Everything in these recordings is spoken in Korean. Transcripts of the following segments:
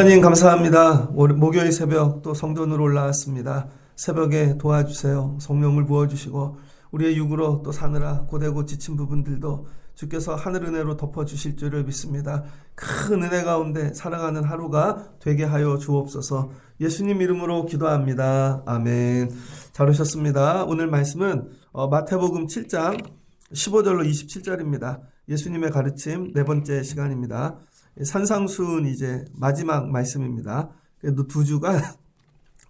하나님 감사합니다. 목요일 새벽 또 성전으로 올라왔습니다. 새벽에 도와주세요. 성령을 부어주시고 우리의 육으로 또 사느라 고되고 지친 부분들도 주께서 하늘 은혜로 덮어주실 줄을 믿습니다. 큰 은혜 가운데 살아가는 하루가 되게 하여 주옵소서. 예수님 이름으로 기도합니다. 아멘. 잘 오셨습니다. 오늘 말씀은 마태복음 7장 15절로 27절입니다. 예수님의 가르침 네 번째 시간입니다. 산상수훈 이제 마지막 말씀입니다. 그래도 두 주간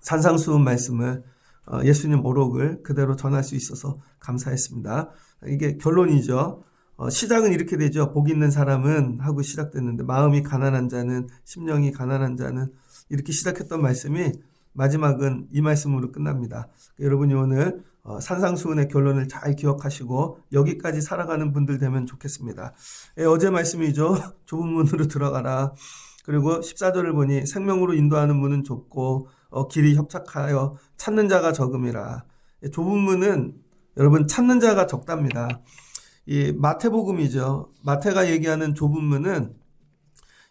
산상수훈 말씀을 예수님 오록을 그대로 전할 수 있어서 감사했습니다. 이게 결론이죠. 시작은 이렇게 되죠. 복 있는 사람은 하고 시작됐는데 마음이 가난한 자는, 심령이 가난한 자는, 이렇게 시작했던 말씀이 마지막은 이 말씀으로 끝납니다. 여러분이 오늘 산상수훈의 결론을 잘 기억하시고 여기까지 살아가는 분들 되면 좋겠습니다. 어제 말씀이죠. 좁은 문으로 들어가라. 그리고 14절을 보니 생명으로 인도하는 문은 좁고 길이 협착하여 찾는 자가 적음이라. 좁은 문은 여러분 찾는 자가 적답니다. 이 마태복음이죠. 마태가 얘기하는 좁은 문은,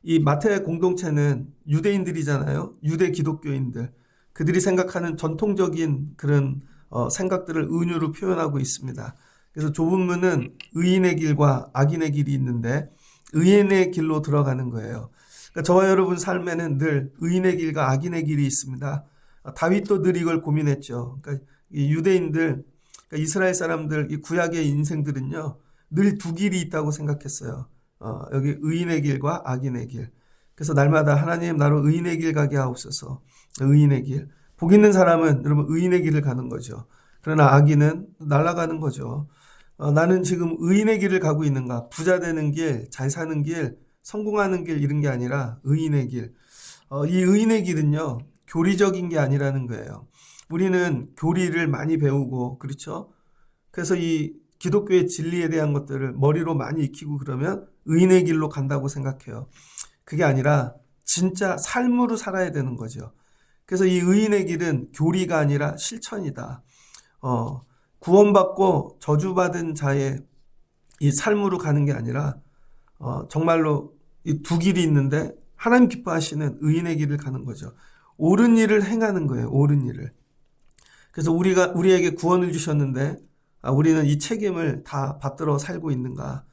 이 마태 공동체는 유대인들이잖아요. 유대 기독교인들. 그들이 생각하는 전통적인 그런 생각들을 은유로 표현하고 있습니다. 그래서 좁은 문은 의인의 길과 악인의 길이 있는데 의인의 길로 들어가는 거예요. 그러니까 저와 여러분 삶에는 늘 의인의 길과 악인의 길이 있습니다. 다윗도 늘 이걸 고민했죠. 그러니까 이 유대인들, 그러니까 이스라엘 사람들, 이 구약의 인생들은요, 늘 두 길이 있다고 생각했어요. 여기 의인의 길과 악인의 길. 그래서 날마다 하나님 나로 의인의 길 가게 하옵소서. 의인의 길. 복 있는 사람은 여러분 의인의 길을 가는 거죠. 그러나 악인은 날아가는 거죠. 나는 지금 의인의 길을 가고 있는가? 부자 되는 길, 잘 사는 길, 성공하는 길, 이런 게 아니라 의인의 길. 이 의인의 길은요, 교리적인 게 아니라는 거예요. 우리는 교리를 많이 배우고, 그렇죠? 그래서 이 기독교의 진리에 대한 것들을 머리로 많이 익히고 그러면 의인의 길로 간다고 생각해요. 그게 아니라 진짜 삶으로 살아야 되는 거죠. 그래서 이 의인의 길은 교리가 아니라 실천이다. 구원받고 저주받은 자의 이 삶으로 가는 게 아니라 정말로 이 두 길이 있는데 하나님 기뻐하시는 의인의 길을 가는 거죠. 옳은 일을 행하는 거예요. 옳은 일을. 그래서 우리에게 구원을 주셨는데 우리는 이 책임을 다 받들어 살고 있는가?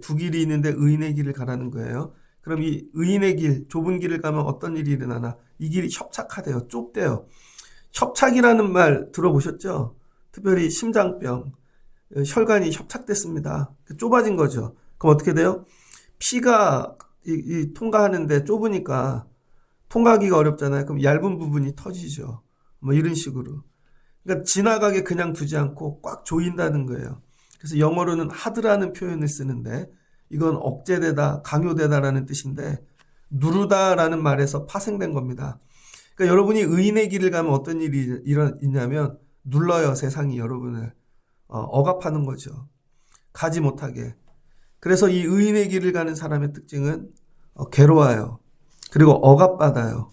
두 길이 있는데 의인의 길을 가라는 거예요. 그럼 이 의인의 길, 좁은 길을 가면 어떤 일이 일어나나? 이 길이 협착하대요. 좁대요. 협착이라는 말 들어보셨죠? 특별히 심장병, 혈관이 협착됐습니다. 좁아진 거죠. 그럼 어떻게 돼요? 피가 통과하는데 좁으니까 통과하기가 어렵잖아요. 그럼 얇은 부분이 터지죠. 뭐 이런 식으로. 그러니까 지나가게 그냥 두지 않고 꽉 조인다는 거예요. 그래서 영어로는 하드라는 표현을 쓰는데 이건 억제되다, 강요되다라는 뜻인데 누르다라는 말에서 파생된 겁니다. 그러니까 여러분이 의인의 길을 가면 어떤 일이 있냐면 눌러요. 세상이 여러분을 억압하는 거죠. 가지 못하게. 그래서 이 의인의 길을 가는 사람의 특징은 괴로워요. 그리고 억압받아요.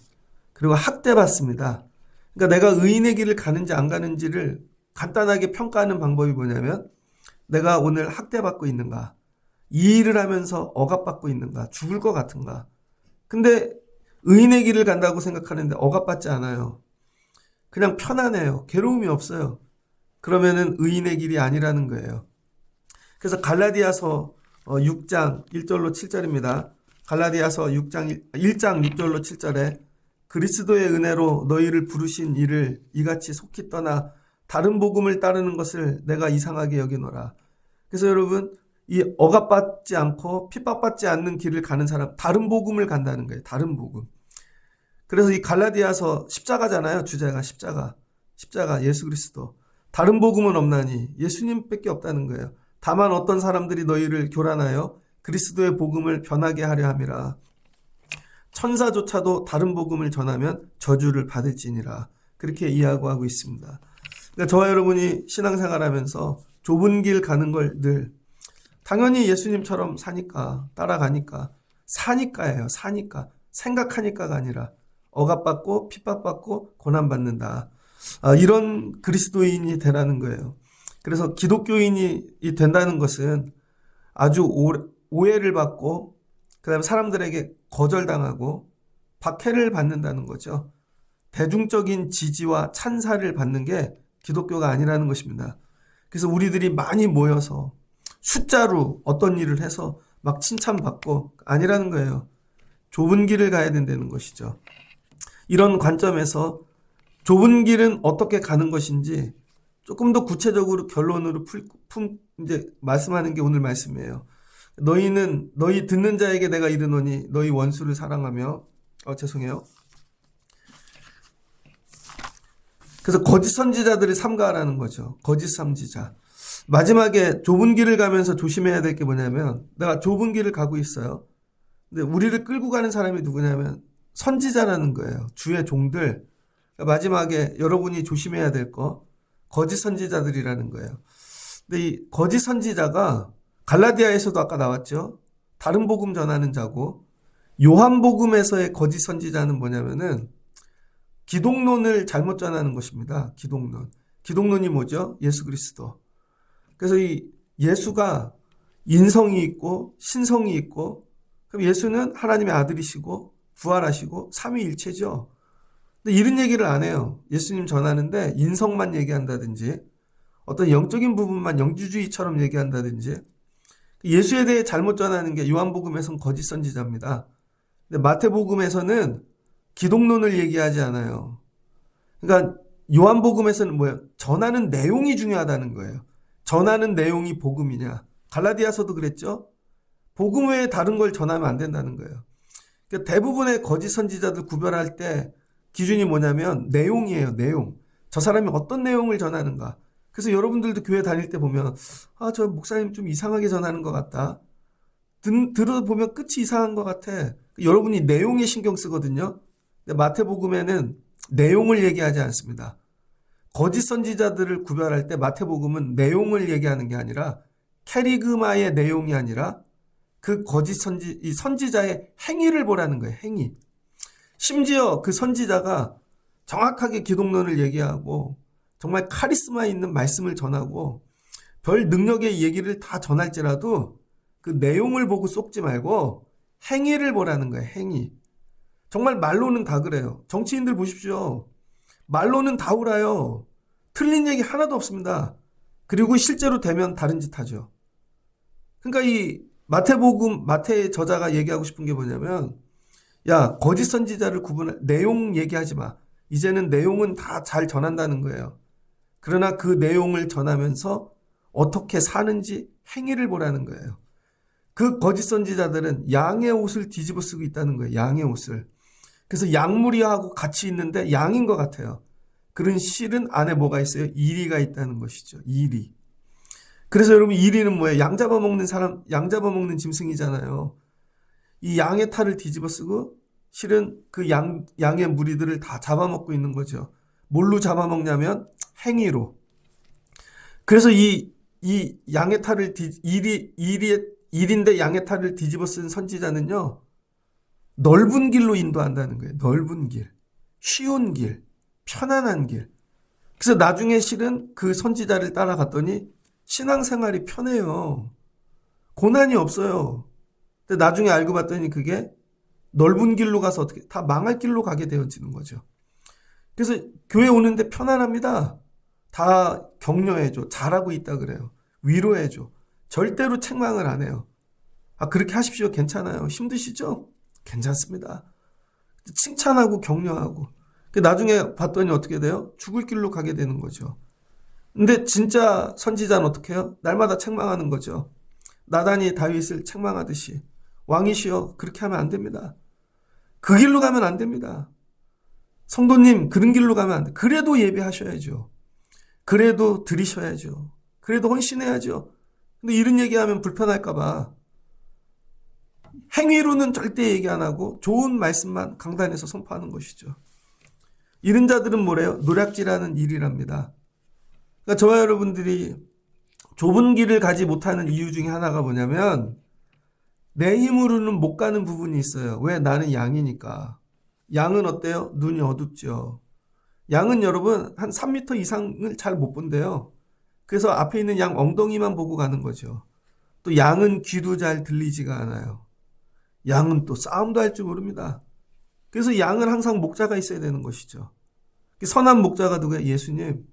그리고 학대받습니다. 그러니까 내가 의인의 길을 가는지 안 가는지를 간단하게 평가하는 방법이 뭐냐면 내가 오늘 학대받고 있는가? 이 일을 하면서 억압받고 있는가? 죽을 것 같은가? 근데 의인의 길을 간다고 생각하는데 억압받지 않아요. 그냥 편안해요. 괴로움이 없어요. 그러면은 의인의 길이 아니라는 거예요. 그래서 갈라디아서 6장 1절로 7절입니다. 갈라디아서 1장 6절로 7절에 그리스도의 은혜로 너희를 부르신 이를 이같이 속히 떠나 다른 복음을 따르는 것을 내가 이상하게 여기노라. 그래서 여러분, 이 억압받지 않고 핍박받지 않는 길을 가는 사람, 다른 복음을 간다는 거예요. 다른 복음. 그래서 이 갈라디아서 십자가잖아요. 주제가 십자가 예수 그리스도. 다른 복음은 없나니 예수님밖에 없다는 거예요. 다만 어떤 사람들이 너희를 교란하여 그리스도의 복음을 변하게 하려 함이라. 천사조차도 다른 복음을 전하면 저주를 받을지니라. 그렇게 이야기하고 있습니다. 그러니까 저와 여러분이 신앙생활하면서 좁은 길 가는 걸 늘 당연히 예수님처럼 사니까, 따라가니까, 사니까예요. 사니까. 생각하니까가 아니라 억압받고 핍박받고 고난받는다. 이런 그리스도인이 되라는 거예요. 그래서 기독교인이 된다는 것은 아주 오해를 받고 그다음에 사람들에게 거절당하고 박해를 받는다는 거죠. 대중적인 지지와 찬사를 받는 게 기독교가 아니라는 것입니다. 그래서 우리들이 많이 모여서 숫자로 어떤 일을 해서 막 칭찬받고 아니라는 거예요. 좁은 길을 가야 된다는 것이죠. 이런 관점에서 좁은 길은 어떻게 가는 것인지 조금 더 구체적으로 결론으로 이제 말씀하는 게 오늘 말씀이에요. 너희 듣는 자에게 내가 이르노니 너희 원수를 사랑하며 죄송해요. 그래서 거짓 선지자들을 삼가하라는 거죠. 거짓 선지자. 마지막에 좁은 길을 가면서 조심해야 될 게 뭐냐면 내가 좁은 길을 가고 있어요. 근데 우리를 끌고 가는 사람이 누구냐면 선지자라는 거예요. 주의 종들. 마지막에 여러분이 조심해야 될 거 거짓 선지자들이라는 거예요. 근데 이 거짓 선지자가 갈라디아에서도 아까 나왔죠. 다른 복음 전하는 자고 요한복음에서의 거짓 선지자는 뭐냐면은 기독론을 잘못 전하는 것입니다. 기독론. 기독론이 뭐죠? 예수 그리스도. 그래서 이 예수가 인성이 있고 신성이 있고 그럼 예수는 하나님의 아들이시고 부활하시고 삼위일체죠. 근데 이런 얘기를 안 해요. 예수님 전하는데 인성만 얘기한다든지 어떤 영적인 부분만 영주주의처럼 얘기한다든지 예수에 대해 잘못 전하는 게 요한복음에서는 거짓 선지자입니다. 근데 마태복음에서는 기독론을 얘기하지 않아요. 그러니까 요한복음에서는 뭐예요? 전하는 내용이 중요하다는 거예요. 전하는 내용이 복음이냐. 갈라디아서도 그랬죠. 복음 외에 다른 걸 전하면 안 된다는 거예요. 그러니까 대부분의 거짓 선지자들 구별할 때 기준이 뭐냐면 내용이에요. 내용. 저 사람이 어떤 내용을 전하는가. 그래서 여러분들도 교회 다닐 때 보면 저 목사님 좀 이상하게 전하는 것 같다. 들어보면 끝이 이상한 것 같아. 여러분이 내용에 신경 쓰거든요. 근데 마태복음에는 내용을 얘기하지 않습니다. 거짓 선지자들을 구별할 때 마태복음은 내용을 얘기하는 게 아니라 캐리그마의 내용이 아니라 그 거짓 이 선지자의 행위를 보라는 거예요. 행위. 심지어 그 선지자가 정확하게 기독론을 얘기하고 정말 카리스마 있는 말씀을 전하고 별 능력의 얘기를 다 전할지라도 그 내용을 보고 쏙지 말고 행위를 보라는 거예요. 행위. 정말 말로는 다 그래요. 정치인들 보십시오. 말로는 다 옳아요. 틀린 얘기 하나도 없습니다. 그리고 실제로 되면 다른 짓 하죠. 그러니까 이 마태의 저자가 얘기하고 싶은 게 뭐냐면 야, 거짓 선지자를 내용 얘기하지 마. 이제는 내용은 다 잘 전한다는 거예요. 그러나 그 내용을 전하면서 어떻게 사는지 행위를 보라는 거예요. 그 거짓 선지자들은 양의 옷을 뒤집어 쓰고 있다는 거예요. 양의 옷을. 그래서 양무리하고 같이 있는데 양인 것 같아요. 그런 실은 안에 뭐가 있어요? 이리가 있다는 것이죠. 이리. 그래서 여러분 이리는 뭐예요? 양 잡아먹는 사람, 양 잡아먹는 짐승이잖아요. 이 양의 탈을 뒤집어 쓰고 실은 그 양의 무리들을 다 잡아먹고 있는 거죠. 뭘로 잡아먹냐면 행위로. 그래서 이 양의 탈을 일인데 양의 탈을 뒤집어 쓴 선지자는요. 넓은 길로 인도한다는 거예요. 넓은 길. 쉬운 길. 편안한 길. 그래서 나중에 실은 그 선지자를 따라갔더니 신앙생활이 편해요. 고난이 없어요. 근데 나중에 알고 봤더니 그게 넓은 길로 가서 어떻게 다 망할 길로 가게 되어지는 거죠. 그래서 교회 오는데 편안합니다. 다 격려해줘. 잘하고 있다 그래요. 위로해줘. 절대로 책망을 안 해요. 그렇게 하십시오. 괜찮아요. 힘드시죠? 괜찮습니다. 칭찬하고 격려하고. 나중에 봤더니 어떻게 돼요? 죽을 길로 가게 되는 거죠. 근데 진짜 선지자는 어떻게 해요? 날마다 책망하는 거죠. 나단이 다윗을 책망하듯이. 왕이시여, 그렇게 하면 안 됩니다. 그 길로 가면 안 됩니다. 성도님, 그런 길로 가면 안 돼. 그래도 예배하셔야죠. 그래도 드리셔야죠. 그래도 헌신해야죠. 근데 이런 얘기하면 불편할까봐 행위로는 절대 얘기 안 하고 좋은 말씀만 강단에서 선포하는 것이죠. 이런 자들은 뭐래요? 노략질하는 일이랍니다. 그러니까 저와 여러분들이 좁은 길을 가지 못하는 이유 중에 하나가 뭐냐면 내 힘으로는 못 가는 부분이 있어요. 왜? 나는 양이니까. 양은 어때요? 눈이 어둡죠. 양은 여러분 한 3m 이상을 잘 못 본대요. 그래서 앞에 있는 양 엉덩이만 보고 가는 거죠. 또 양은 귀도 잘 들리지가 않아요. 양은 또 싸움도 할 줄 모릅니다. 그래서 양은 항상 목자가 있어야 되는 것이죠. 선한 목자가 누구예요? 예수님.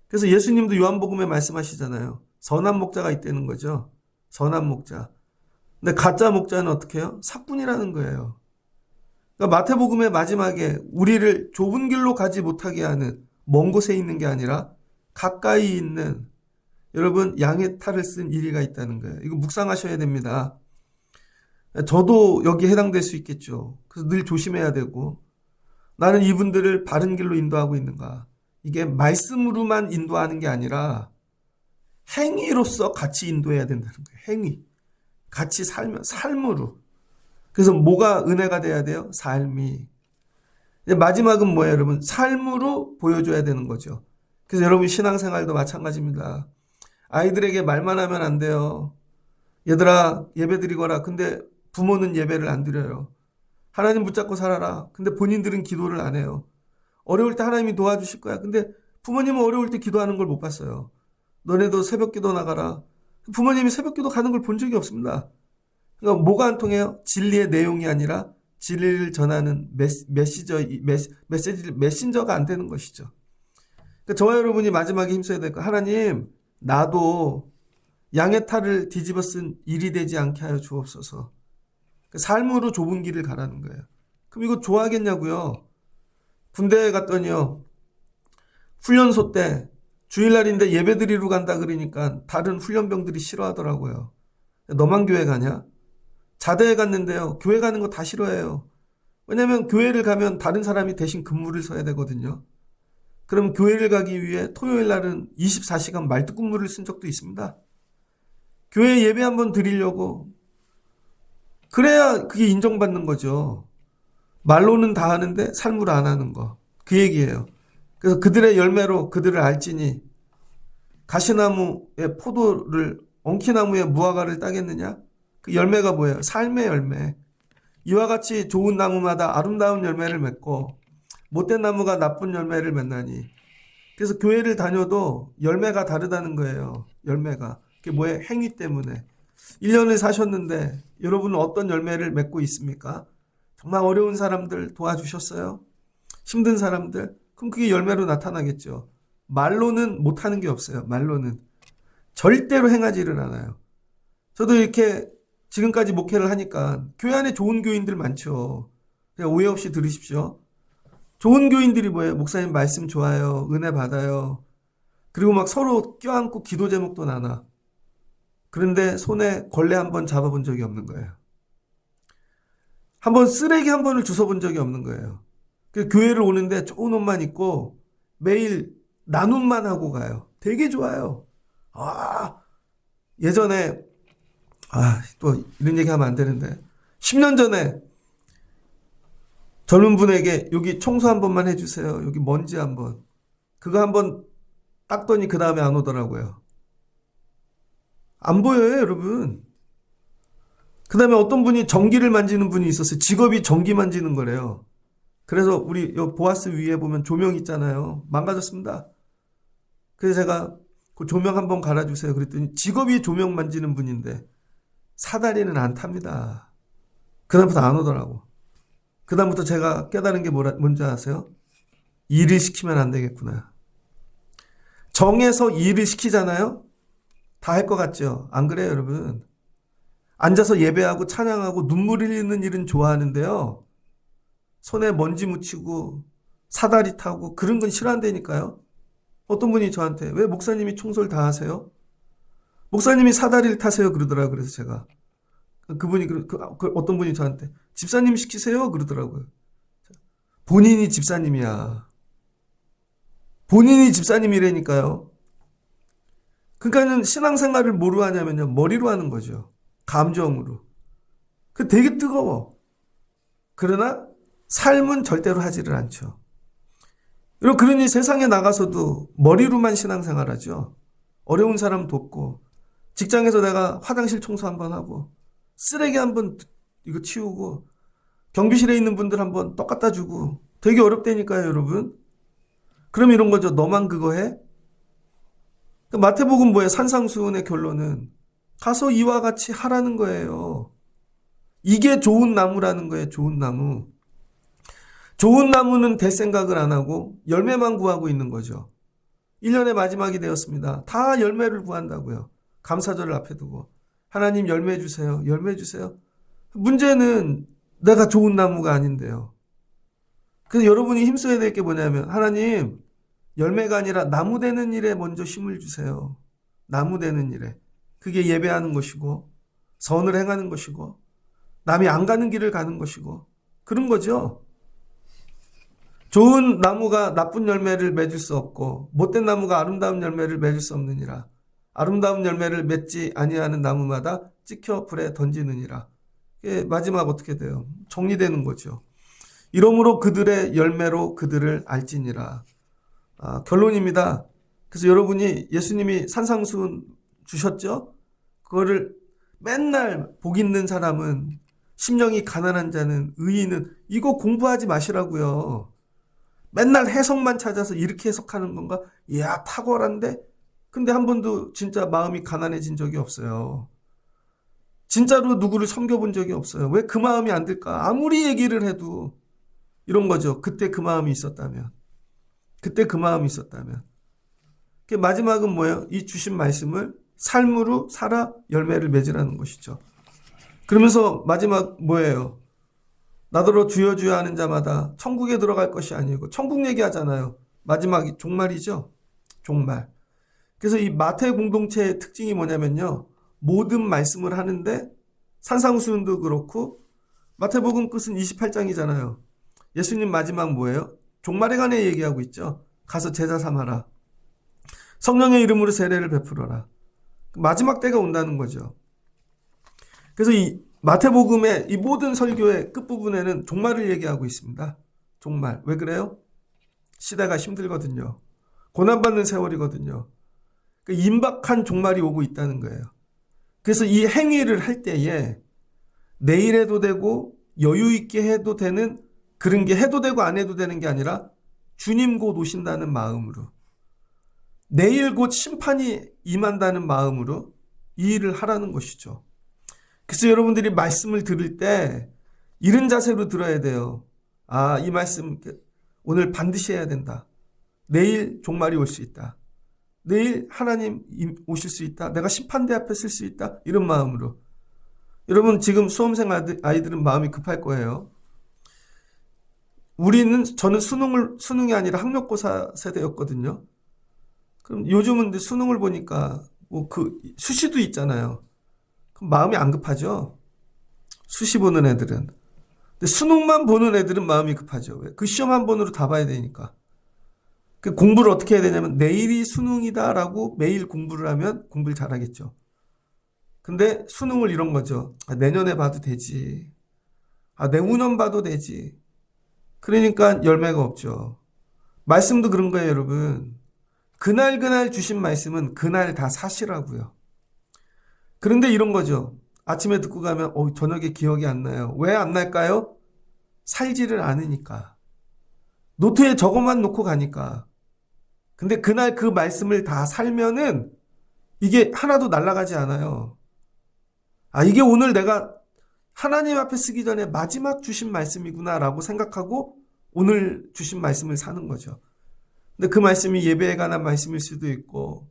그래서 예수님도 요한복음에 말씀하시잖아요. 선한 목자가 있다는 거죠. 선한 목자. 근데 가짜 목자는 어떻게 해요? 사꾼이라는 거예요. 그러니까 마태복음의 마지막에 우리를 좁은 길로 가지 못하게 하는, 먼 곳에 있는 게 아니라 가까이 있는, 여러분, 양의 탈을 쓴 이리가 있다는 거예요. 이거 묵상하셔야 됩니다. 저도 여기에 해당될 수 있겠죠. 그래서 늘 조심해야 되고, 나는 이분들을 바른 길로 인도하고 있는가. 이게 말씀으로만 인도하는 게 아니라 행위로서 같이 인도해야 된다는 거예요. 행위. 같이 살면, 삶으로. 그래서 뭐가 은혜가 돼야 돼요? 삶이. 이제 마지막은 뭐예요, 여러분? 삶으로 보여줘야 되는 거죠. 그래서 여러분 신앙생활도 마찬가지입니다. 아이들에게 말만 하면 안 돼요. 얘들아, 예배 드리거라. 근데 부모는 예배를 안 드려요. 하나님 붙잡고 살아라. 근데 본인들은 기도를 안 해요. 어려울 때 하나님이 도와주실 거야. 근데 부모님은 어려울 때 기도하는 걸 못 봤어요. 너네도 새벽 기도 나가라. 부모님이 새벽 기도 가는 걸 본 적이 없습니다. 그러니까 뭐가 안 통해요? 진리의 내용이 아니라 진리를 전하는 메신저가 안 되는 것이죠. 그러니까 저와 여러분이 마지막에 힘써야 될 거, 하나님, 나도 양의 탈을 뒤집어 쓴 일이 되지 않게 하여 주옵소서. 삶으로 좁은 길을 가라는 거예요. 그럼 이거 좋아하겠냐고요? 군대에 갔더니요, 훈련소 때 주일날인데 예배 드리러 간다 그러니까 다른 훈련병들이 싫어하더라고요. 너만 교회 가냐? 자대에 갔는데요, 교회 가는 거 다 싫어해요. 왜냐면 교회를 가면 다른 사람이 대신 근무를 서야 되거든요. 그럼 교회를 가기 위해 토요일 날은 24시간 말뚝 근무를 쓴 적도 있습니다. 교회 예배 한번 드리려고. 그래야 그게 인정받는 거죠. 말로는 다 하는데 삶으로 안 하는 거. 그 얘기예요. 그래서 그들의 열매로 그들을 알지니, 가시나무의 포도를, 엉키나무의 무화과를 따겠느냐? 그 열매가 뭐예요? 삶의 열매. 이와 같이 좋은 나무마다 아름다운 열매를 맺고 못된 나무가 나쁜 열매를 맺나니. 그래서 교회를 다녀도 열매가 다르다는 거예요. 열매가. 그게 뭐예요? 행위 때문에. 1년을 사셨는데 여러분은 어떤 열매를 맺고 있습니까? 정말 어려운 사람들 도와주셨어요? 힘든 사람들? 그럼 그게 열매로 나타나겠죠. 말로는 못하는 게 없어요. 말로는. 절대로 행하지를 않아요. 저도 이렇게 지금까지 목회를 하니까 교회 안에 좋은 교인들 많죠. 그냥 오해 없이 들으십시오. 좋은 교인들이 뭐예요? 목사님 말씀 좋아요. 은혜 받아요. 그리고 막 서로 껴안고 기도 제목도 나눠. 그런데 손에 걸레 한 번 잡아본 적이 없는 거예요. 한번 쓰레기 한 번을 주워본 적이 없는 거예요. 교회를 오는데 좋은 옷만 입고 매일 나눔만 하고 가요. 되게 좋아요. 예전에, 또 이런 얘기 하면 안 되는데, 10년 전에 젊은 분에게 여기 청소 한 번만 해주세요. 여기 먼지 한 번. 그거 한 번 닦더니 그 다음에 안 오더라고요. 안 보여요, 여러분. 그 다음에 어떤 분이 전기를 만지는 분이 있었어요. 직업이 전기 만지는 거래요. 그래서 우리 요 보아스 위에 보면 조명 있잖아요. 망가졌습니다. 그래서 제가 그 조명 한번 갈아주세요. 그랬더니 직업이 조명 만지는 분인데 사다리는 안 탑니다. 그다음부터 안 오더라고. 그다음부터 제가 깨달은 게 뭔지 아세요? 일을 시키면 안 되겠구나. 정해서 일을 시키잖아요. 다 할 것 같죠? 안 그래요, 여러분? 앉아서 예배하고 찬양하고 눈물 흘리는 일은 좋아하는데요. 손에 먼지 묻히고 사다리 타고 그런 건 싫어한다니까요. 어떤 분이 저한테 왜 목사님이 청소를 다 하세요? 목사님이 사다리를 타세요 그러더라고요. 그래서 제가 그분이 어떤 분이 저한테 집사님 시키세요 그러더라고요. 본인이 집사님이야. 본인이 집사님이라니까요. 그러니까는 신앙생활을 뭐로 하냐면요, 머리로 하는 거죠. 감정으로. 그 되게 뜨거워. 그러나 삶은 절대로 하지를 않죠. 여러분, 그러니 세상에 나가서도 머리로만 신앙생활하죠. 어려운 사람 돕고, 직장에서 내가 화장실 청소 한번 하고, 쓰레기 한번 이거 치우고, 경비실에 있는 분들 한번 떡 갖다 주고, 되게 어렵다니까요, 여러분. 그럼 이런 거죠. 너만 그거 해? 마태복음 뭐예요? 산상수훈의 결론은 가서 이와 같이 하라는 거예요. 이게 좋은 나무라는 거예요. 좋은 나무. 좋은 나무는 될 생각을 안 하고 열매만 구하고 있는 거죠. 1년의 마지막이 되었습니다. 다 열매를 구한다고요. 감사절을 앞에 두고. 하나님 열매 주세요. 열매 주세요. 문제는 내가 좋은 나무가 아닌데요. 그래서 여러분이 힘써야 될 게 뭐냐면 하나님 열매가 아니라 나무 되는 일에 먼저 힘을 주세요. 나무 되는 일에. 그게 예배하는 것이고 선을 행하는 것이고 남이 안 가는 길을 가는 것이고 그런 거죠. 좋은 나무가 나쁜 열매를 맺을 수 없고 못된 나무가 아름다운 열매를 맺을 수 없느니라. 아름다운 열매를 맺지 아니하는 나무마다 찍혀 불에 던지느니라. 이게 마지막 어떻게 돼요? 정리되는 거죠. 이러므로 그들의 열매로 그들을 알지니라. 결론입니다. 그래서 여러분이 예수님이 산상수훈 주셨죠? 그거를 맨날 복 있는 사람은 심령이 가난한 자는 의인은 이거 공부하지 마시라고요. 맨날 해석만 찾아서 이렇게 해석하는 건가? 이야 탁월한데? 근데 한 번도 진짜 마음이 가난해진 적이 없어요. 진짜로 누구를 섬겨본 적이 없어요. 왜 그 마음이 안 들까? 아무리 얘기를 해도 이런 거죠. 그때 그 마음이 있었다면. 그때 그 마음이 있었다면. 마지막은 뭐예요? 이 주신 말씀을 삶으로 살아 열매를 맺으라는 것이죠. 그러면서 마지막 뭐예요? 나더러 주여 주여 하는 자마다 천국에 들어갈 것이 아니고 천국 얘기하잖아요. 마지막이 종말이죠. 종말. 그래서 이 마태 공동체의 특징이 뭐냐면요. 모든 말씀을 하는데 산상수훈도 그렇고 마태복음 끝은 28장이잖아요. 예수님 마지막 뭐예요? 종말에 관해 얘기하고 있죠. 가서 제자 삼아라. 성령의 이름으로 세례를 베풀어라. 마지막 때가 온다는 거죠. 그래서 이 마태복음의 이 모든 설교의 끝부분에는 종말을 얘기하고 있습니다. 종말. 왜 그래요? 시대가 힘들거든요. 고난받는 세월이거든요. 임박한 종말이 오고 있다는 거예요. 그래서 이 행위를 할 때에 내일 해도 되고 여유 있게 해도 되는 그런 게 해도 되고 안 해도 되는 게 아니라 주님 곧 오신다는 마음으로 내일 곧 심판이 임한다는 마음으로 이 일을 하라는 것이죠. 그래서 여러분들이 말씀을 들을 때 이런 자세로 들어야 돼요. 이 말씀 오늘 반드시 해야 된다. 내일 종말이 올 수 있다. 내일 하나님 오실 수 있다. 내가 심판대 앞에 설 수 있다. 이런 마음으로. 여러분 지금 수험생 아이들은 마음이 급할 거예요. 저는 수능이 아니라 학력고사 세대였거든요. 그럼 요즘은 수능을 보니까 수시도 있잖아요. 그럼 마음이 안 급하죠. 수시 보는 애들은. 근데 수능만 보는 애들은 마음이 급하죠. 왜? 그 시험 한 번으로 다 봐야 되니까. 그 공부를 어떻게 해야 되냐면 내일이 수능이다라고 매일 공부를 하면 공부를 잘하겠죠. 근데 수능을 이런 거죠. 내년에 봐도 되지. 내후년 봐도 되지. 그러니까 열매가 없죠. 말씀도 그런 거예요, 여러분. 그날 주신 말씀은 그날 다 사시라고요. 그런데 이런 거죠. 아침에 듣고 가면 저녁에 기억이 안 나요. 왜 안 날까요? 살지를 않으니까. 노트에 저것만 놓고 가니까. 근데 그날 그 말씀을 다 살면은 이게 하나도 날아가지 않아요. 이게 오늘 내가 하나님 앞에 쓰기 전에 마지막 주신 말씀이구나라고 생각하고 오늘 주신 말씀을 사는 거죠. 근데 그 말씀이 예배에 관한 말씀일 수도 있고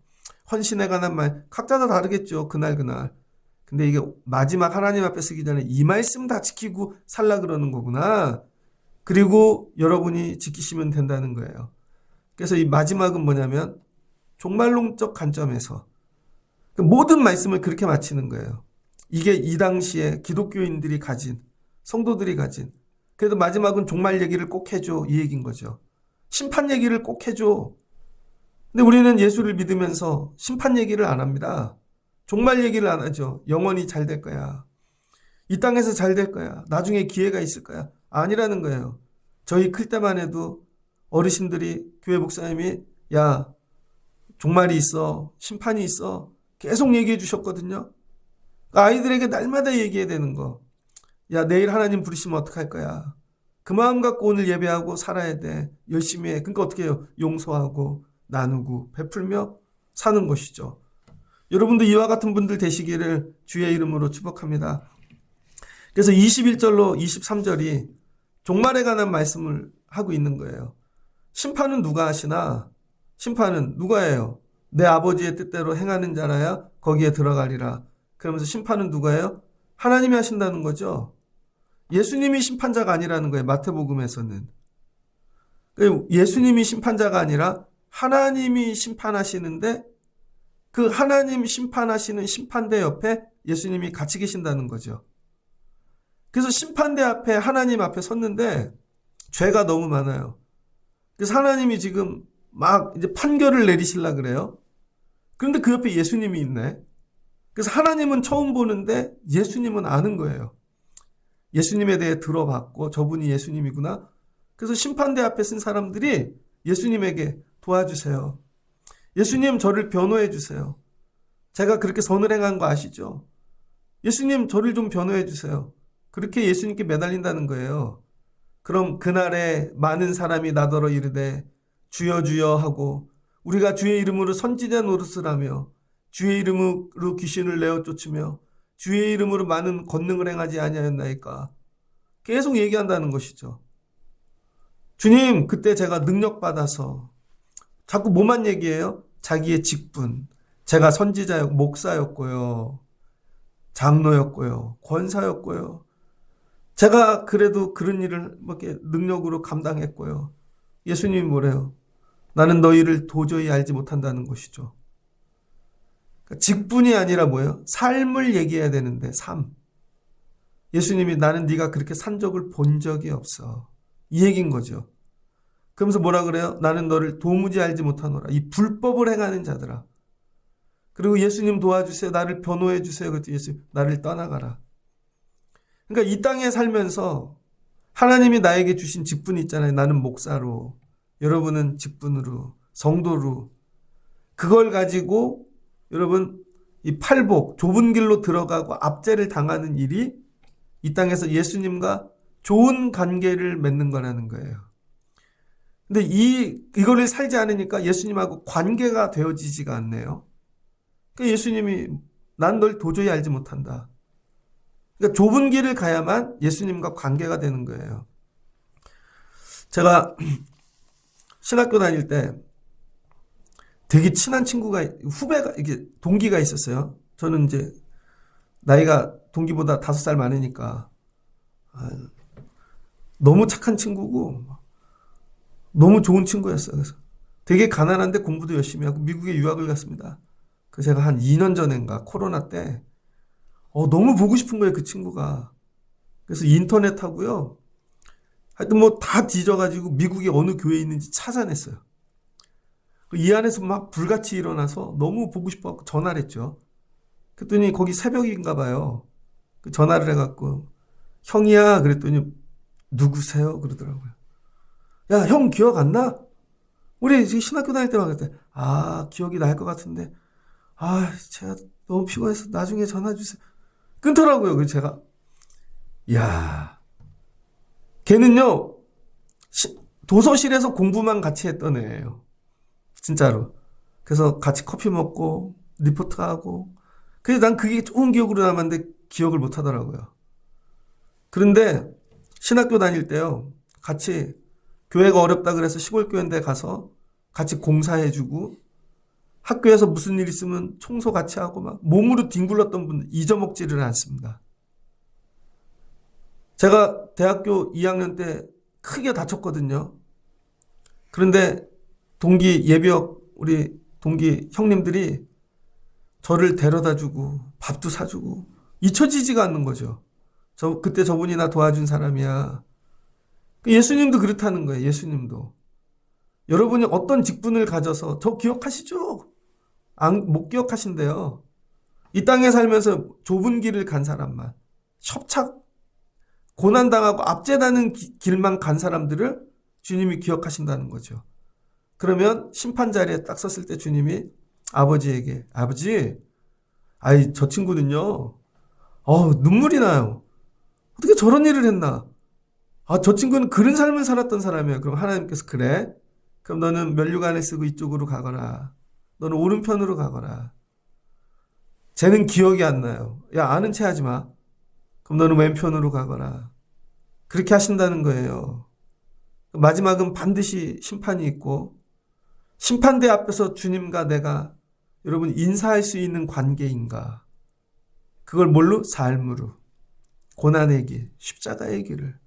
헌신에 관한 말 각자 다 다르겠죠. 그날. 근데 이게 마지막 하나님 앞에 쓰기 전에 이 말씀 다 지키고 살라 그러는 거구나. 그리고 여러분이 지키시면 된다는 거예요. 그래서 이 마지막은 뭐냐면 종말론적 관점에서 모든 말씀을 그렇게 마치는 거예요. 이게 이 당시에 기독교인들이 가진 성도들이 가진 그래도 마지막은 종말 얘기를 꼭 해줘 이 얘기인 거죠. 심판 얘기를 꼭 해줘. 근데 우리는 예수를 믿으면서 심판 얘기를 안 합니다. 종말 얘기를 안 하죠. 영원히 잘 될 거야. 이 땅에서 잘 될 거야. 나중에 기회가 있을 거야. 아니라는 거예요. 저희 클 때만 해도 어르신들이 교회 목사님이 야 종말이 있어. 심판이 있어. 계속 얘기해 주셨거든요. 아이들에게 날마다 얘기해야 되는 거. 야 내일 하나님 부르시면 어떡할 거야. 그 마음 갖고 오늘 예배하고 살아야 돼. 열심히 해. 그러니까 어떻게 해요? 용서하고 나누고 베풀며 사는 것이죠. 여러분도 이와 같은 분들 되시기를 주의 이름으로 축복합니다. 그래서 21절로 23절이 종말에 관한 말씀을 하고 있는 거예요. 심판은 누가 하시나? 심판은 누가 해요? 내 아버지의 뜻대로 행하는 자라야 거기에 들어가리라. 그러면서 심판은 누가 해요? 하나님이 하신다는 거죠. 예수님이 심판자가 아니라는 거예요. 마태복음에서는. 예수님이 심판자가 아니라 하나님이 심판하시는데 그 하나님 심판하시는 심판대 옆에 예수님이 같이 계신다는 거죠. 그래서 심판대 앞에 하나님 앞에 섰는데 죄가 너무 많아요. 그래서 하나님이 지금 막 이제 판결을 내리시려 그래요. 그런데 그 옆에 예수님이 있네. 그래서 하나님은 처음 보는데 예수님은 아는 거예요. 예수님에 대해 들어봤고 저분이 예수님이구나. 그래서 심판대 앞에 쓴 사람들이 예수님에게 도와주세요. 예수님 저를 변호해 주세요. 제가 그렇게 선을 행한 거 아시죠? 예수님 저를 좀 변호해 주세요. 그렇게 예수님께 매달린다는 거예요. 그럼 그날에 많은 사람이 나더러 이르되 주여 주여 하고 우리가 주의 이름으로 선지자 노릇을 하며 주의 이름으로 귀신을 내어 쫓으며 주의 이름으로 많은 권능을 행하지 아니하였나이까. 계속 얘기한다는 것이죠. 주님 그때 제가 능력받아서 자꾸 뭐만 얘기해요? 자기의 직분. 제가 선지자였고 목사였고요. 장로였고요. 권사였고요. 제가 그래도 그런 일을 이렇게 능력으로 감당했고요. 예수님이 뭐래요? 나는 너희를 도저히 알지 못한다는 것이죠. 그러니까 직분이 아니라 뭐예요? 삶을 얘기해야 되는데 삶. 예수님이 나는 네가 그렇게 산 적을 본 적이 없어. 이 얘기인 거죠. 그러면서 뭐라 그래요? 나는 너를 도무지 알지 못하노라. 이 불법을 행하는 자들아. 그리고 예수님 도와주세요. 나를 변호해 주세요. 그랬더니 예수님 나를 떠나가라. 그러니까 이 땅에 살면서 하나님이 나에게 주신 직분이 있잖아요. 나는 목사로, 여러분은 직분으로, 성도로. 그걸 가지고 여러분 이 팔복, 좁은 길로 들어가고 압제를 당하는 일이 이 땅에서 예수님과 좋은 관계를 맺는 거라는 거예요. 근데 이거를 살지 않으니까 예수님하고 관계가 되어지지가 않네요. 그러니까 예수님이 난 널 도저히 알지 못한다. 그러니까 좁은 길을 가야만 예수님과 관계가 되는 거예요. 제가 신학교 다닐 때 되게 친한 친구가, 후배가, 이게 동기가 있었어요. 저는 이제 나이가 동기보다 5살 많으니까. 너무 착한 친구고, 너무 좋은 친구였어요. 그래서 되게 가난한데 공부도 열심히 하고 미국에 유학을 갔습니다. 그래서 제가 한 2년 전인가 코로나 때 너무 보고 싶은 거예요, 그 친구가. 그래서 인터넷 하고요. 하여튼 뭐 다 뒤져가지고 미국에 어느 교회에 있는지 찾아냈어요. 이 안에서 막 불같이 일어나서 너무 보고 싶어갖고 전화를 했죠. 그랬더니 거기 새벽인가 봐요. 전화를 해갖고 형이야 그랬더니 누구세요? 그러더라고요. 야, 형 기억 안 나? 우리 신학교 다닐 때만 그랬대. 기억이 날 것 같은데. 제가 너무 피곤해서 나중에 전화 주세요. 끊더라고요. 그래서 제가, 야, 걔는요, 도서실에서 공부만 같이 했던 애예요. 진짜로. 그래서 같이 커피 먹고, 리포트하고. 그래서 난 그게 좋은 기억으로 남았는데 기억을 못 하더라고요. 그런데 신학교 다닐 때요, 같이 교회가 어렵다 그래서 시골 교회인데 가서 같이 공사해주고, 학교에서 무슨 일 있으면 청소 같이 하고 막 몸으로 뒹굴렀던 분들 잊어먹지를 않습니다. 제가 대학교 2학년 때 크게 다쳤거든요. 그런데 동기 예비역 우리 동기 형님들이 저를 데려다주고 밥도 사주고 잊혀지지가 않는 거죠. 그때 저분이 나 도와준 사람이야. 예수님도 그렇다는 거예요. 예수님도. 여러분이 어떤 직분을 가져서 저 기억하시죠? 못 기억하신대요. 이 땅에 살면서 좁은 길을 간 사람만, 협착, 고난당하고 압제당하는 길만 간 사람들을 주님이 기억하신다는 거죠. 그러면 심판 자리에 딱 섰을 때 주님이 아버지에게, 아버지, 저 친구는요, 눈물이 나요. 어떻게 저런 일을 했나? 저 친구는 그런 삶을 살았던 사람이에요. 그럼 하나님께서 그래? 그럼 너는 면류관을 쓰고 이쪽으로 가거라. 너는 오른편으로 가거라. 쟤는 기억이 안 나요. 야, 아는 체 하지 마. 그럼 너는 왼편으로 가거라. 그렇게 하신다는 거예요. 마지막은 반드시 심판이 있고 심판대 앞에서 주님과 내가 여러분 인사할 수 있는 관계인가? 그걸 뭘로? 삶으로. 고난의 길, 십자가의 길을.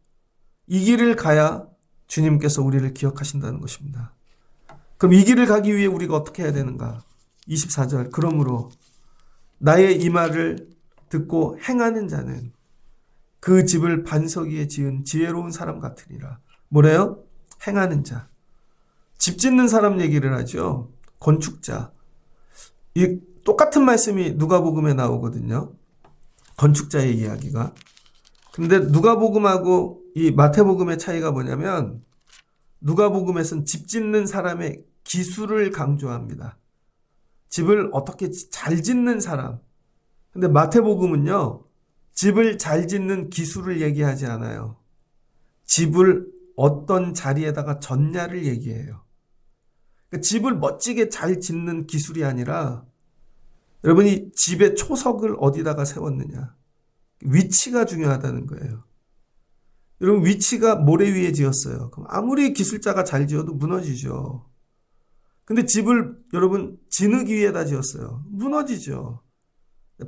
이 길을 가야 주님께서 우리를 기억하신다는 것입니다. 그럼 이 길을 가기 위해 우리가 어떻게 해야 되는가? 24절. 그러므로 나의 이 말을 듣고 행하는 자는 그 집을 반석 위에 지은 지혜로운 사람 같으리라. 뭐래요? 행하는 자. 집 짓는 사람 얘기를 하죠. 건축자. 이 똑같은 말씀이 누가복음에 나오거든요. 건축자의 이야기가. 근데 누가복음하고 이 마태복음의 차이가 뭐냐면 누가복음에서는 집 짓는 사람의 기술을 강조합니다. 집을 어떻게 잘 짓는 사람. 근데 마태복음은요. 집을 잘 짓는 기술을 얘기하지 않아요. 집을 어떤 자리에다가 졌냐를 얘기해요. 그러니까 집을 멋지게 잘 짓는 기술이 아니라 여러분이 집의 초석을 어디다가 세웠느냐. 위치가 중요하다는 거예요. 여러분 위치가 모래 위에 지었어요. 그럼 아무리 기술자가 잘 지어도 무너지죠. 근데 집을 여러분 진흙 위에다 지었어요. 무너지죠.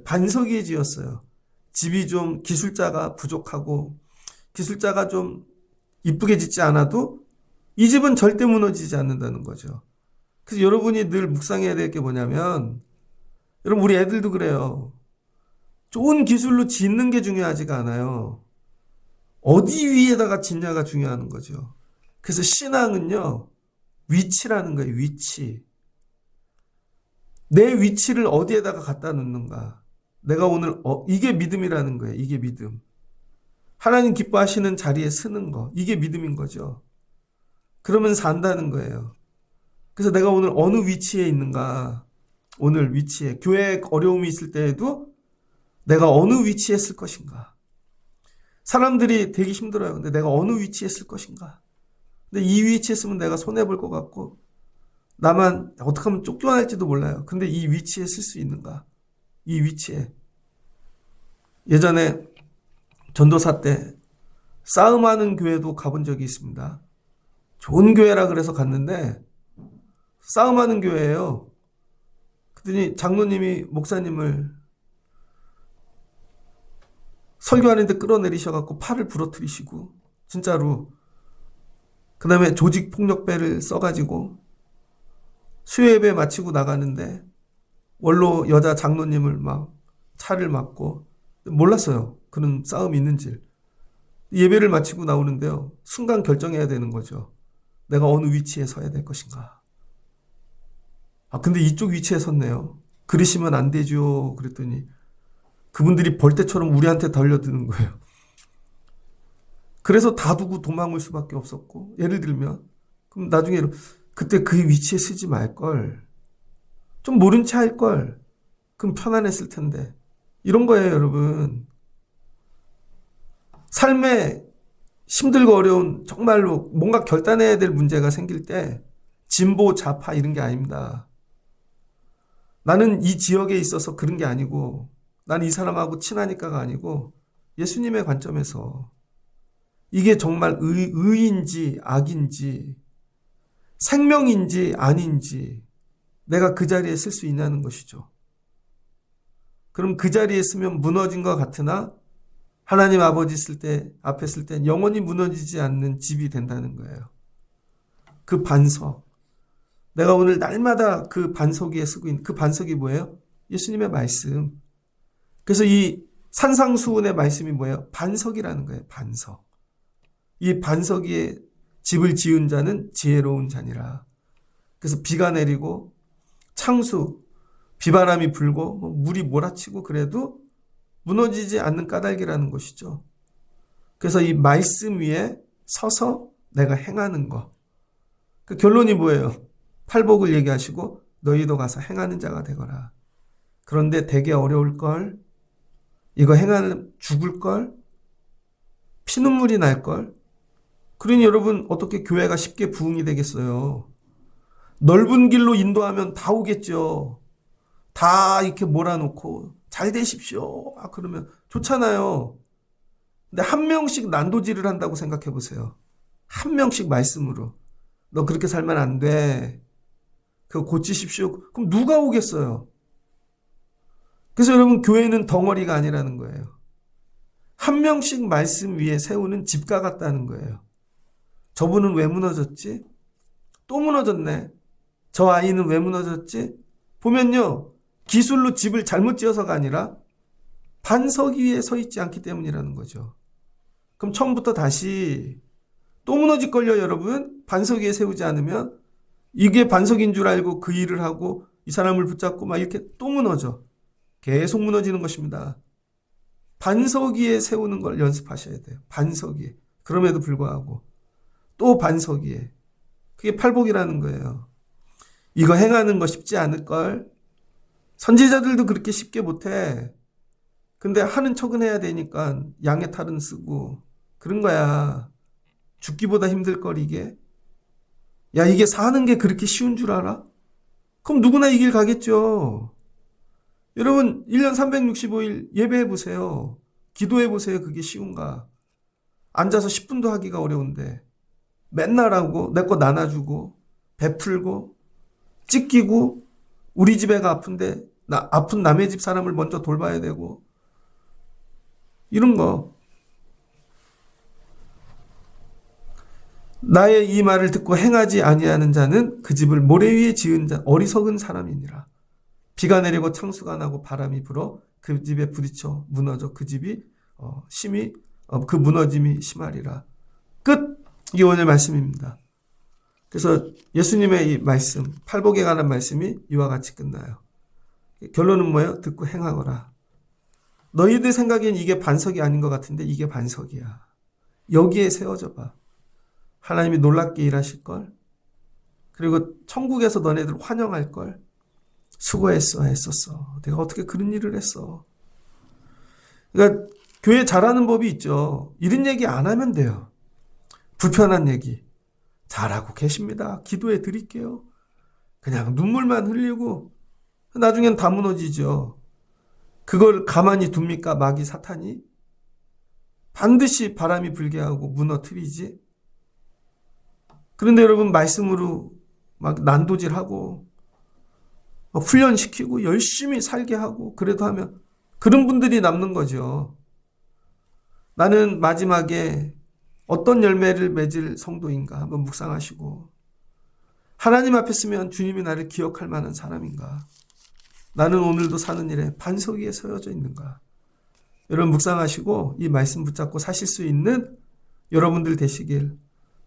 반석 위에 지었어요. 집이 좀 기술자가 부족하고 기술자가 좀 이쁘게 짓지 않아도 이 집은 절대 무너지지 않는다는 거죠. 그래서 여러분이 늘 묵상해야 될 게 뭐냐면 여러분 우리 애들도 그래요. 좋은 기술로 짓는 게 중요하지가 않아요. 어디 위에다가 짓냐가 중요한 거죠. 그래서 신앙은요. 위치라는 거예요. 위치. 내 위치를 어디에다가 갖다 놓는가. 내가 오늘 이게 믿음이라는 거예요. 이게 믿음. 하나님 기뻐하시는 자리에 서는 거. 이게 믿음인 거죠. 그러면 산다는 거예요. 그래서 내가 오늘 어느 위치에 있는가. 오늘 위치에. 교회에 어려움이 있을 때에도 내가 어느 위치에 쓸 것인가. 사람들이 되게 힘들어요. 근데 내가 어느 위치에 쓸 것인가. 근데 이 위치에 쓰면 내가 손해볼 것 같고 나만 어떻게 하면 쫓겨날지도 몰라요. 근데 이 위치에 쓸 수 있는가. 이 위치에. 예전에 전도사 때 싸움하는 교회도 가본 적이 있습니다. 좋은 교회라 그래서 갔는데 싸움하는 교회예요. 그랬더니 장로님이 목사님을 설교하는데 끌어내리셔갖고 팔을 부러뜨리시고 진짜로 그 다음에 조직폭력배를 써가지고 수요예배 마치고 나가는데 원로 여자 장로님을 막 차를 맞고 몰랐어요. 그런 싸움이 있는지. 예배를 마치고 나오는데요. 순간 결정해야 되는 거죠. 내가 어느 위치에 서야 될 것인가. 근데 이쪽 위치에 섰네요. 그러시면 안 되죠. 그랬더니 그분들이 벌떼처럼 우리한테 달려드는 거예요. 그래서 다 두고 도망올 수밖에 없었고 예를 들면 그럼 나중에 그때 그 위치에 쓰지 말걸. 좀 모른 체 할걸. 그럼 편안했을 텐데. 이런 거예요, 여러분. 삶에 힘들고 어려운 정말로 뭔가 결단해야 될 문제가 생길 때 진보, 좌파 이런 게 아닙니다. 나는 이 지역에 있어서 그런 게 아니고 나는 이 사람하고 친하니까가 아니고 예수님의 관점에서 이게 정말 의인지 악인지 생명인지 아닌지 내가 그 자리에 쓸 수 있냐는 것이죠. 그럼 그 자리에 쓰면 무너진 것 같으나 하나님 아버지 앞에 쓸 때 영원히 무너지지 않는 집이 된다는 거예요. 그 반석. 내가 오늘 날마다 그 반석 위에 쓰고 있는 그 반석이 뭐예요? 예수님의 말씀. 그래서 이 산상수훈의 말씀이 뭐예요? 반석이라는 거예요. 반석. 이 반석 위에 집을 지은 자는 지혜로운 자니라. 그래서 비가 내리고 창수, 비바람이 불고 물이 몰아치고 그래도 무너지지 않는 까닭이라는 것이죠. 그래서 이 말씀 위에 서서 내가 행하는 거. 그 결론이 뭐예요? 팔복을 얘기하시고 너희도 가서 행하는 자가 되거라. 그런데 되게 어려울걸. 이거 행하면 죽을걸. 피눈물이 날걸. 그러니 여러분 어떻게 교회가 쉽게 부흥이 되겠어요. 넓은 길로 인도하면 다 오겠죠. 다 이렇게 몰아놓고 잘 되십시오. 그러면 좋잖아요. 근데 한 명씩 난도질을 한다고 생각해 보세요. 한 명씩 말씀으로. 너 그렇게 살면 안 돼. 그거 고치십시오. 그럼 누가 오겠어요? 그래서 여러분, 교회는 덩어리가 아니라는 거예요. 한 명씩 말씀 위에 세우는 집가 같다는 거예요. 저분은 왜 무너졌지? 또 무너졌네. 저 아이는 왜 무너졌지? 보면요, 기술로 집을 잘못 지어서가 아니라 반석 위에 서 있지 않기 때문이라는 거죠. 그럼 처음부터 다시 또 무너질걸요, 여러분? 반석 위에 세우지 않으면 이게 반석인 줄 알고 그 일을 하고 이 사람을 붙잡고 막 이렇게 또 무너져. 계속 무너지는 것입니다. 반석 위에 세우는 걸 연습하셔야 돼요. 반석 위에. 그럼에도 불구하고 또 반석 위에. 그게 팔복이라는 거예요. 이거 행하는 거 쉽지 않을걸? 선지자들도 그렇게 쉽게 못해. 근데 하는 척은 해야 되니까 양의 탈은 쓰고 그런 거야. 죽기보다 힘들걸 이게. 야, 이게 사는 게 그렇게 쉬운 줄 알아? 그럼 누구나 이 길 가겠죠. 여러분 1년 365일 예배해 보세요. 기도해 보세요. 그게 쉬운가? 앉아서 10분도 하기가 어려운데 맨날 하고 내 거 나눠주고 베풀고 찢기고 우리 집 애가 아픈데 아픈 남의 집 사람을 먼저 돌봐야 되고 이런 거. 나의 이 말을 듣고 행하지 아니하는 자는 그 집을 모래 위에 지은 자 어리석은 사람이니라. 비가 내리고 창수가 나고 바람이 불어 그 집에 부딪혀 무너져 그 집이 심히 그 무너짐이 심하리라. 끝. 이게 오늘 말씀입니다. 그래서 예수님의 이 말씀, 팔복에 관한 말씀이 이와 같이 끝나요. 결론은 뭐예요? 듣고 행하거라. 너희들 생각엔 이게 반석이 아닌 것 같은데 이게 반석이야. 여기에 세워져 봐. 하나님이 놀랍게 일하실걸. 그리고 천국에서 너네들 환영할걸. 수고했어, 했었어. 내가 어떻게 그런 일을 했어. 그러니까 교회 잘하는 법이 있죠. 이런 얘기 안 하면 돼요. 불편한 얘기. 잘하고 계십니다. 기도해 드릴게요. 그냥 눈물만 흘리고 나중엔 다 무너지죠. 그걸 가만히 둡니까? 마귀 사탄이? 반드시 바람이 불게 하고 무너뜨리지. 그런데 여러분 말씀으로 막 난도질하고 훈련시키고 열심히 살게 하고 그래도 하면 그런 분들이 남는 거죠. 나는 마지막에 어떤 열매를 맺을 성도인가 한번 묵상하시고 하나님 앞에 서면 주님이 나를 기억할 만한 사람인가? 나는 오늘도 사는 일에 반석 위에 서여져 있는가? 여러분 묵상하시고 이 말씀 붙잡고 사실 수 있는 여러분들 되시길.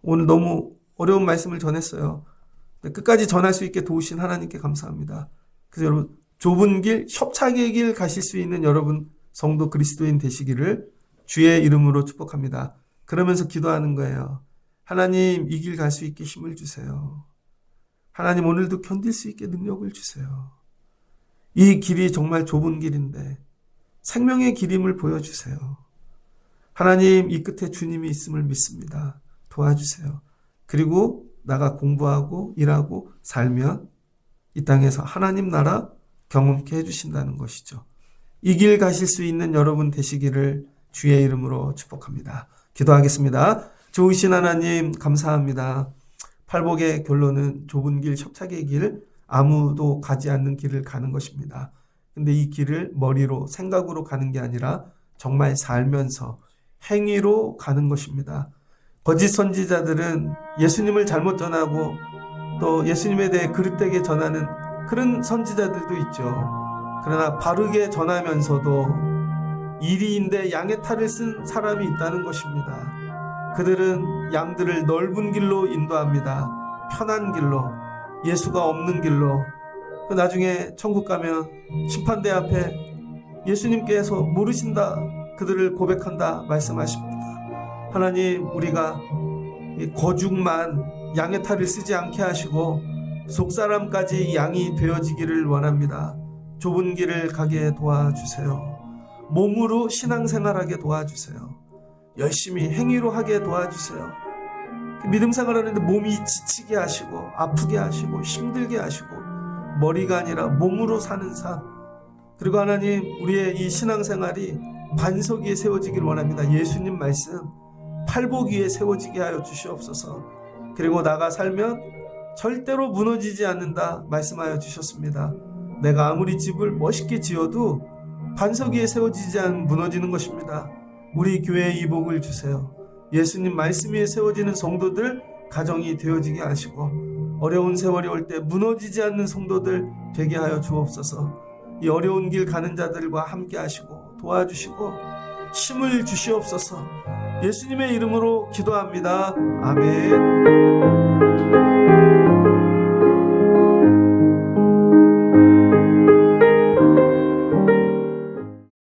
오늘 너무 어려운 말씀을 전했어요. 끝까지 전할 수 있게 도우신 하나님께 감사합니다. 그래서 여러분 좁은 길, 협착의 길 가실 수 있는 여러분 성도 그리스도인 되시기를 주의 이름으로 축복합니다. 그러면서 기도하는 거예요. 하나님 이 길 갈 수 있게 힘을 주세요. 하나님 오늘도 견딜 수 있게 능력을 주세요. 이 길이 정말 좁은 길인데 생명의 길임을 보여주세요. 하나님 이 끝에 주님이 있음을 믿습니다. 도와주세요. 그리고 나가 공부하고 일하고 살면 이 땅에서 하나님 나라 경험케 해주신다는 것이죠. 이 길 가실 수 있는 여러분 되시기를 주의 이름으로 축복합니다. 기도하겠습니다. 좋으신 하나님 감사합니다. 팔복의 결론은 좁은 길, 협착의 길, 아무도 가지 않는 길을 가는 것입니다. 근데 이 길을 머리로 생각으로 가는 게 아니라 정말 살면서 행위로 가는 것입니다. 거짓 선지자들은 예수님을 잘못 전하고 또 예수님에 대해 그릇되게 전하는 그런 선지자들도 있죠. 그러나 바르게 전하면서도 이리인데 양의 탈을 쓴 사람이 있다는 것입니다. 그들은 양들을 넓은 길로 인도합니다. 편한 길로, 예수가 없는 길로. 나중에 천국 가면 심판대 앞에 예수님께서 모르신다, 그들을 고백한다 말씀하십니다. 하나님 우리가 거죽만 양의 탈을 쓰지 않게 하시고 속사람까지 양이 되어지기를 원합니다. 좁은 길을 가게 도와주세요. 몸으로 신앙생활하게 도와주세요. 열심히 행위로 하게 도와주세요. 믿음 생활하는데 몸이 지치게 하시고 아프게 하시고 힘들게 하시고 머리가 아니라 몸으로 사는 삶. 그리고 하나님 우리의 이 신앙생활이 반석 위에 세워지길 원합니다. 예수님 말씀 팔복 위에 세워지게 하여 주시옵소서. 그리고 나가 살면 절대로 무너지지 않는다 말씀하여 주셨습니다. 내가 아무리 집을 멋있게 지어도 반석 위에 세워지지 않으면 무너지는 것입니다. 우리 교회에 이 복을 주세요. 예수님 말씀 위에 세워지는 성도들 가정이 되어지게 하시고, 어려운 세월이 올 때 무너지지 않는 성도들 되게 하여 주옵소서. 이 어려운 길 가는 자들과 함께 하시고 도와주시고 힘을 주시옵소서. 예수님의 이름으로 기도합니다. 아멘.